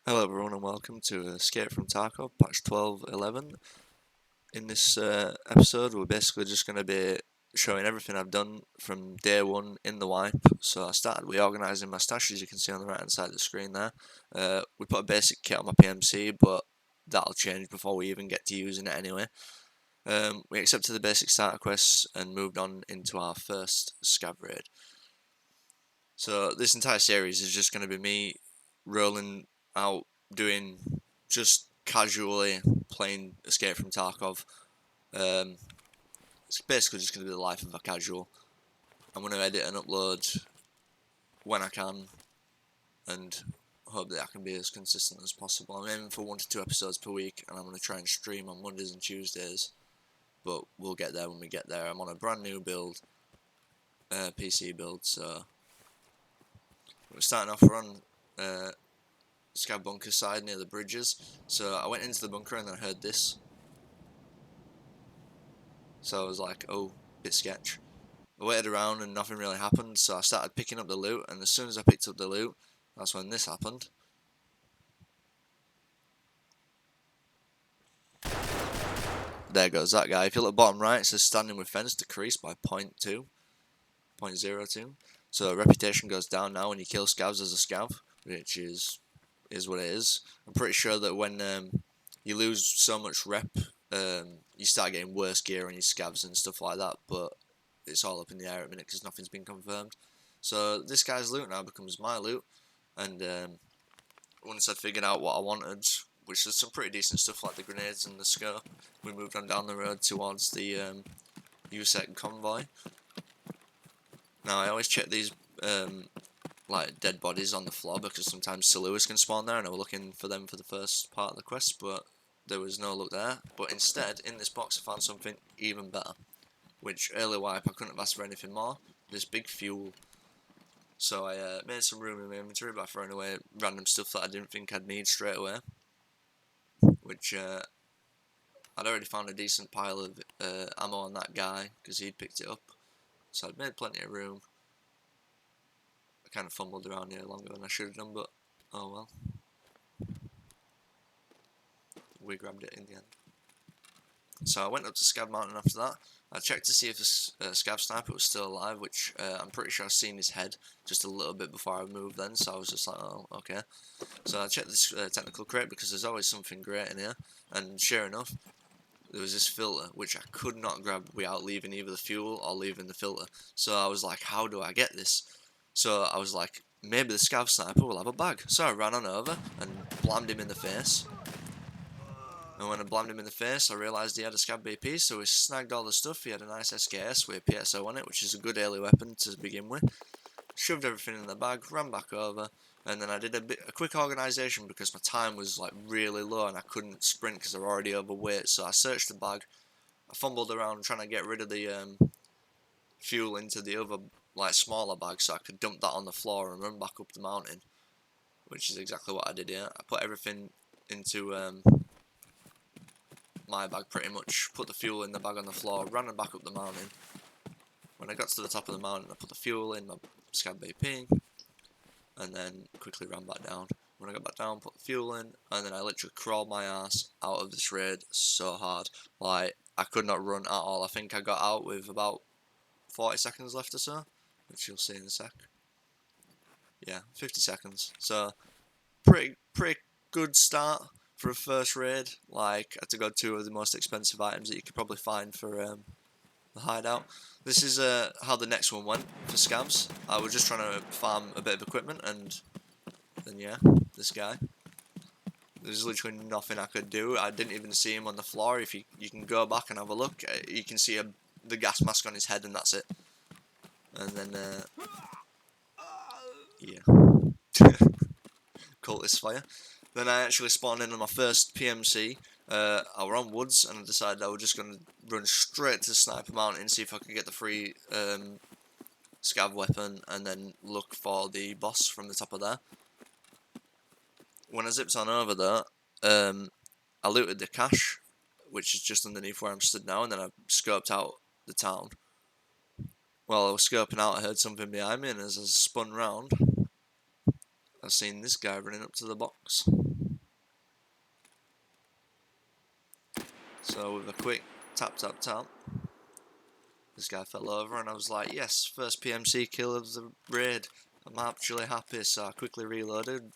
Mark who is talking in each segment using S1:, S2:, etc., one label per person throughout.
S1: Hello everyone and welcome to Escape from Tarkov, patch 12.11. In this episode we're basically just going to be showing everything I've done from day one in the wipe. So I started reorganising my stash, as you can see on the right hand side of the screen there. We put a basic kit on my PMC, but that'll change before we even get to using it anyway. We accepted the basic starter quests and moved on into our first scav raid. So this entire series is just going to be me rolling out, doing just casually playing Escape from Tarkov. It's basically just going to be the life of a casual. I'm going to edit and upload when I can, and hope that I can be as consistent as possible. I'm aiming for 1 to 2 episodes per week, and I'm going to try and stream on Mondays and Tuesdays. But we'll get there when we get there. I'm on a brand new build, PC build, so we're starting off. We're on scav bunker side near the bridges. So I went into the bunker and then I heard this. So I was like, oh, bit sketch. I waited around and nothing really happened, so I started picking up the loot, and as soon as I picked up the loot, that's when this happened. There goes that guy. If you look bottom right, it says standing with fence decreased by 0.2, 0.02. So reputation goes down now when you kill scavs as a scav, which is what it is. I'm pretty sure that when you lose so much rep, you start getting worse gear on your scavs and stuff like that, but it's all up in the air at the minute because nothing's been confirmed. So this guy's loot now becomes my loot, and once I'd figured out what I wanted, which is some pretty decent stuff like the grenades and the scope, we moved on down the road towards the USEC convoy. Now I always check these like dead bodies on the floor because sometimes Saluas can spawn there, and I was looking for them for the first part of the quest, but there was no luck there. But instead, in this box I found something even better, which early wipe I couldn't have asked for anything more. This big fuel. So I made some room in my inventory by throwing away random stuff that I didn't think I'd need straight away, which I'd already found a decent pile of ammo on that guy because he'd picked it up, so I'd made plenty of room. I kind of fumbled around here longer than I should have done, but oh well. We grabbed it in the end. So I went up to Scav Mountain after that. I checked to see if the Scav Sniper was still alive, which I'm pretty sure I seen his head just a little bit before I moved then, so I was just like, oh, okay. So I checked this technical crate because there's always something great in here, and sure enough, there was this filter, which I could not grab without leaving either the fuel or leaving the filter. So I was like, how do I get this? So I was like, maybe the Scav Sniper will have a bag. So I ran on over and blammed him in the face. And when I blammed him in the face, I realised he had a Scav BP, so we snagged all the stuff. He had a nice SKS with a PSO on it, which is a good early weapon to begin with. Shoved everything in the bag, ran back over, and then I did a quick organisation because my time was like really low and I couldn't sprint because I was already overweight. So I searched the bag, I fumbled around trying to get rid of the fuel into the other like smaller bag so I could dump that on the floor and run back up the mountain, which is exactly what I did here. I put everything into my bag pretty much, put the fuel in the bag on the floor, ran it back up the mountain. When I got to the top of the mountain, I put the fuel in my Scav BP, and then quickly ran back down. When I got back down, put the fuel in, and then I literally crawled my ass out of this raid so hard. Like, I could not run at all. I think I got out with about 40 seconds left or so, which you'll see in a sec. Yeah, 50 seconds. So, pretty good start for a first raid. Like, I had to go 2 of the most expensive items that you could probably find for the hideout. This is how the next one went for scavs. I was just trying to farm a bit of equipment, and then yeah, this guy. There's literally nothing I could do. I didn't even see him on the floor. If you can go back and have a look, you can see the gas mask on his head, and that's it. And then yeah, cultist fire. Then I actually spawned in on my first PMC. I was on woods, and I decided I was just going to run straight to Sniper Mountain, see if I could get the free scav weapon, and then look for the boss from the top of there. When I zipped on over there, I looted the cache, which is just underneath where I'm stood now, and then I scoped out the town. While I was scoping out, I heard something behind me, and as I spun round, I seen this guy running up to the box. So with a quick tap tap tap, this guy fell over and I was like, yes, first PMC kill of the raid. I'm actually happy, so I quickly reloaded,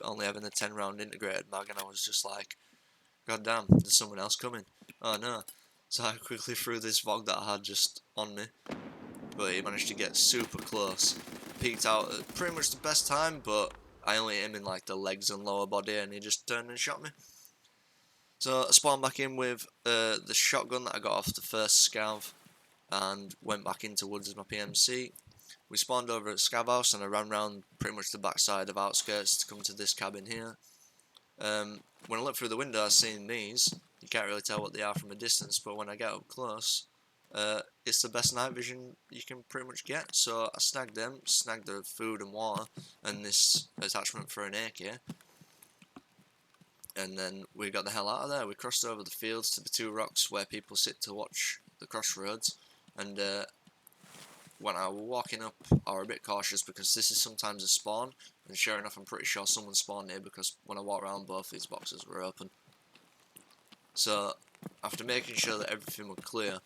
S1: only having a 10 round integrated mag, and I was just like, god damn, there's someone else coming. Oh no. So I quickly threw this VOG that I had just on me, but he managed to get super close. Peeked out at pretty much the best time, but I only hit him in like the legs and lower body, and he just turned and shot me. So I spawned back in with the shotgun that I got off the first scav, and went back into woods with my PMC. We spawned over at Scav House, and I ran round pretty much the backside of outskirts to come to this cabin here. When I looked through the window, I seen these. You can't really tell what they are from a distance, but when I get up close, it's the best night vision you can pretty much get. So I snagged them, snagged the food and water, and this attachment for an AK. And then we got the hell out of there. We crossed over the fields to the 2 rocks where people sit to watch the crossroads. And when I was walking up, I was a bit cautious because this is sometimes a spawn. And sure enough, I'm pretty sure someone spawned here because when I walked around, both these boxes were open. So after making sure that everything was clear,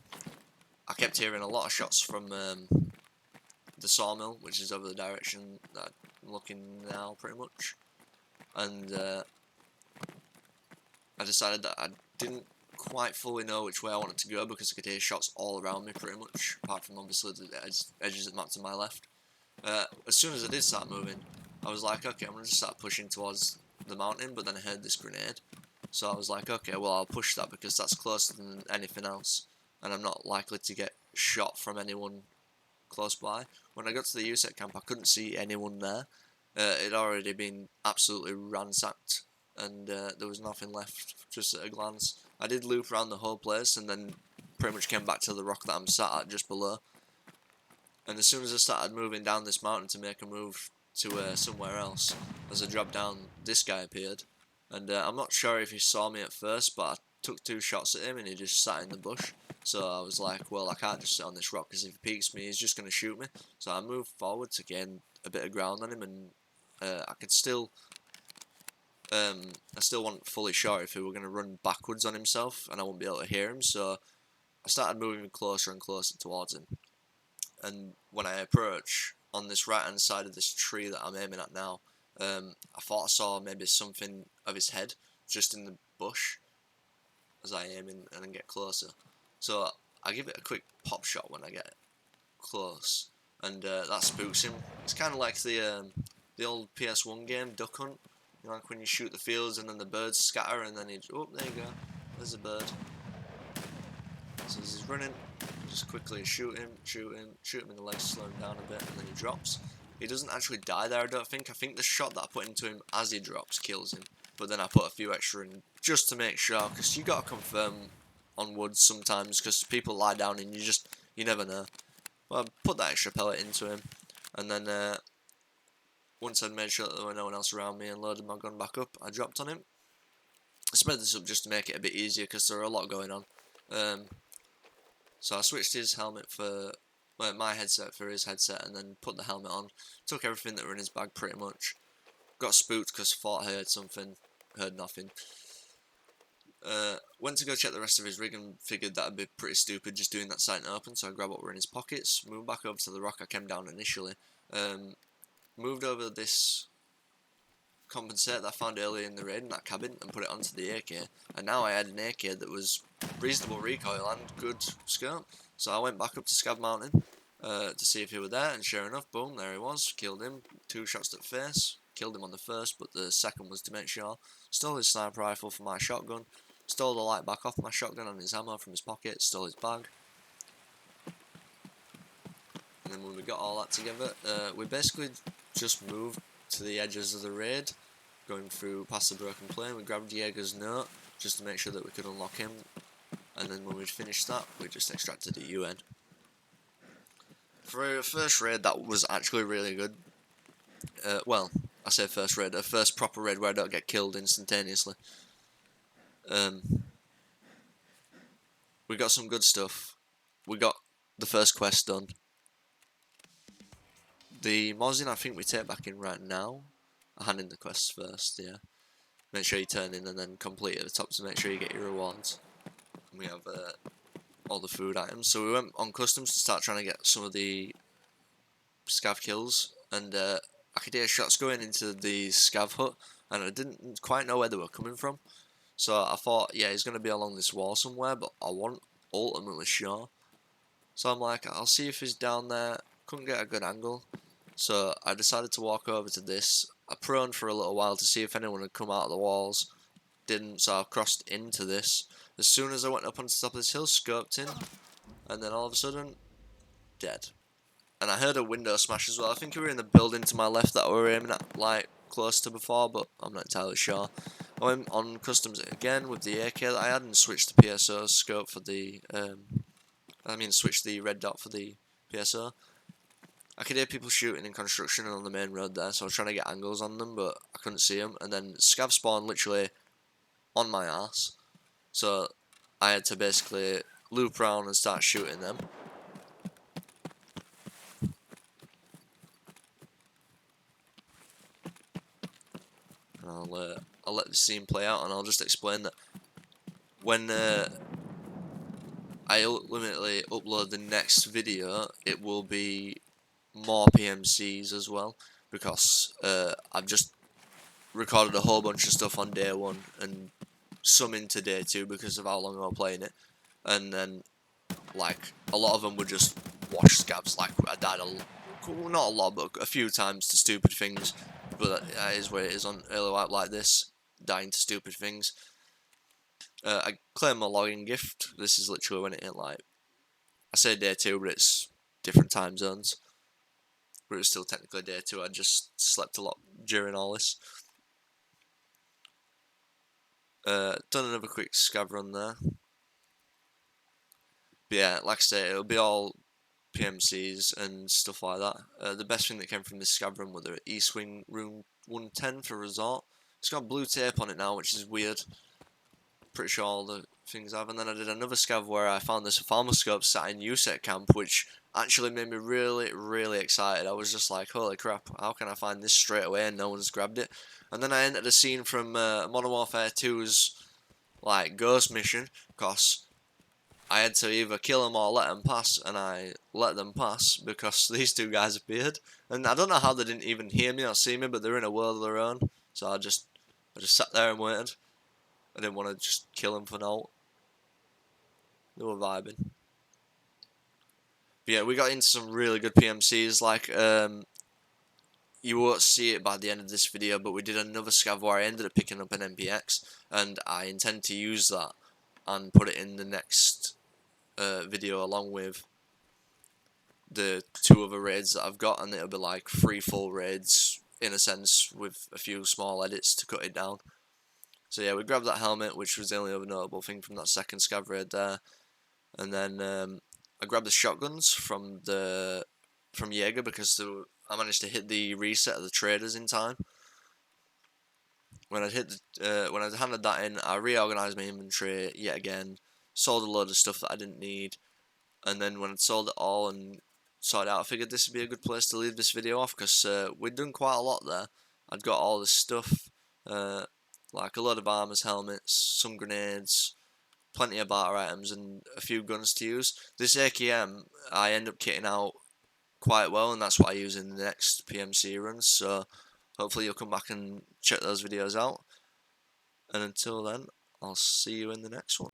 S1: I kept hearing a lot of shots from the sawmill, which is over the direction that I'm looking now, pretty much. And I decided that I didn't quite fully know which way I wanted to go because I could hear shots all around me pretty much, apart from obviously the edges of the map to my left. As soon as I did start moving, I was like, okay, I'm going to just start pushing towards the mountain, but then I heard this grenade. So I was like, okay, well, I'll push that because that's closer than anything else, and I'm not likely to get shot from anyone close by. When I got to the USEC camp, I couldn't see anyone there. It had already been absolutely ransacked, and there was nothing left just at a glance. I did loop around the whole place and then pretty much came back to the rock that I'm sat at just below. And as soon as I started moving down this mountain to make a move to somewhere else, as I dropped down, this guy appeared. And I'm not sure if he saw me at first, but I took 2 shots at him and he just sat in the bush. So I was like, well, I can't just sit on this rock because if he peeks me, he's just going to shoot me. So I moved forward to gain a bit of ground on him, and I could still... I still wasn't fully sure if he were going to run backwards on himself and I wouldn't be able to hear him, so I started moving closer and closer towards him. And when I approach on this right hand side of this tree that I'm aiming at now, I thought I saw maybe something of his head just in the bush as I aim in and then get closer. So I give it a quick pop shot when I get close, and that spooks him. It's kind of like the old PS1 game Duck Hunt. You know, like when you shoot the fields and then the birds scatter and then he... Oh, there you go. There's a bird. So as he's running, just quickly shoot him in the legs, slow him down a bit, and then he drops. He doesn't actually die there, I don't think. I think the shot that I put into him as he drops kills him. But then I put a few extra in just to make sure, because you got to confirm on woods sometimes, because people lie down and you never know. Well, I put that extra pellet into him, and then once I'd made sure that there were no one else around me and loaded my gun back up, I dropped on him. I sped this up just to make it a bit easier because there were a lot going on. So I switched his helmet for my headset for his headset, and then put the helmet on. Took everything that were in his bag pretty much. Got spooked because I thought I heard something, heard nothing. Went to go check the rest of his rig and figured that'd be pretty stupid just doing that sight and open, so I grabbed what were in his pockets, moved back over to the rock I came down initially, moved over this compensate that I found earlier in the raid in that cabin and put it onto the AK, and now I had an AK that was reasonable recoil and good scope. So I went back up to Scav Mountain to see if he were there, and sure enough, boom, there he was. Killed him, 2 shots to the face, killed him on the first, but the second was to make sure. Stole his sniper rifle from my shotgun, stole the light back off my shotgun and his ammo from his pocket, stole his bag. And then when we got all that together, we basically just moved to the edges of the raid, going through past the broken plane. We grabbed Jaeger's note just to make sure that we could unlock him, and then when we'd finished that, we just extracted the UN. For a first raid, that was actually really good. Well, I say first raid, a first proper raid where I don't get killed instantaneously. We got some good stuff. We got the first quest done. The Mosin I think we take back in right now. I hand in the quests first, yeah. Make sure you turn in and then complete at the top to make sure you get your rewards. We have all the food items. So we went on customs to start trying to get some of the scav kills, and I could hear shots going into the scav hut, and I didn't quite know where they were coming from. So I thought, yeah, he's going to be along this wall somewhere, but I wasn't ultimately sure. So I'm like, I'll see if he's down there. Couldn't get a good angle. So I decided to walk over to this. I prone for a little while to see if anyone had come out of the walls. Didn't, so I crossed into this. As soon as I went up on the top of this hill, scoped in, and then all of a sudden, dead. And I heard a window smash as well. I think we were in the building to my left that we were aiming at, like, close to before, but I'm not entirely sure. I went on customs again with the AK that I had and switched the PSO scope for the, switched the red dot for the PSO. I could hear people shooting in construction on the main road there, so I was trying to get angles on them, but I couldn't see them. And then scav spawned literally on my ass, so I had to basically loop around and start shooting them. And I'll let the scene play out, and I'll just explain that when I ultimately upload the next video, it will be more PMCs as well, because I've just recorded a whole bunch of stuff on day 1 and some into day 2 because of how long I was playing it, and then like a lot of them were just wash scabs. Like I died not a lot, but a few times to stupid things, but that is where it is on early wipe like this, dying to stupid things. I claim my login gift. This is literally when it hit, like, I say day 2, but it's different time zones, but it was still technically day 2. I just slept a lot during all this. Done another quick scav run there. But yeah, like I say, it'll be all PMCs and stuff like that. The best thing that came from this scav run was the E-Swing Room 110 for Resort. It's got blue tape on it now, which is weird. Pretty sure all the things have. And then I did another scav where I found this ophthalmoscope scope sat in USEC camp, which actually made me really, really excited. I was just like, holy crap, how can I find this straight away and no one's grabbed it? And then I entered a scene from Modern Warfare 2's like ghost mission, because I had to either kill them or let them pass, and I let them pass because these two guys appeared. And I don't know how they didn't even hear me or see me, but they're in a world of their own. So I just sat there and waited. I didn't want to just kill them for now. They were vibing. But yeah, we got into some really good PMCs. Like, you won't see it by the end of this video, but we did another scav where I ended up picking up an MPX, and I intend to use that and put it in the next video along with the 2 other raids that I've got, and it'll be like 3 full raids in a sense with a few small edits to cut it down. So yeah, we grabbed that helmet, which was the only other notable thing from that second scav raid there, and then I grabbed the shotguns from Jaeger because I managed to hit the reset of the traders in time. When I handed that in, I reorganized my inventory yet again, sold a load of stuff that I didn't need, and then when I'd sold it all and sorted out, I figured this would be a good place to leave this video off, because we'd done quite a lot there. I'd got all this stuff, like a load of armors, helmets, some grenades, plenty of barter items, and a few guns to use. This AKM I end up kitting out quite well, and that's what I use in the next PMC runs, so hopefully you'll come back and check those videos out. And until then, I'll see you in the next one.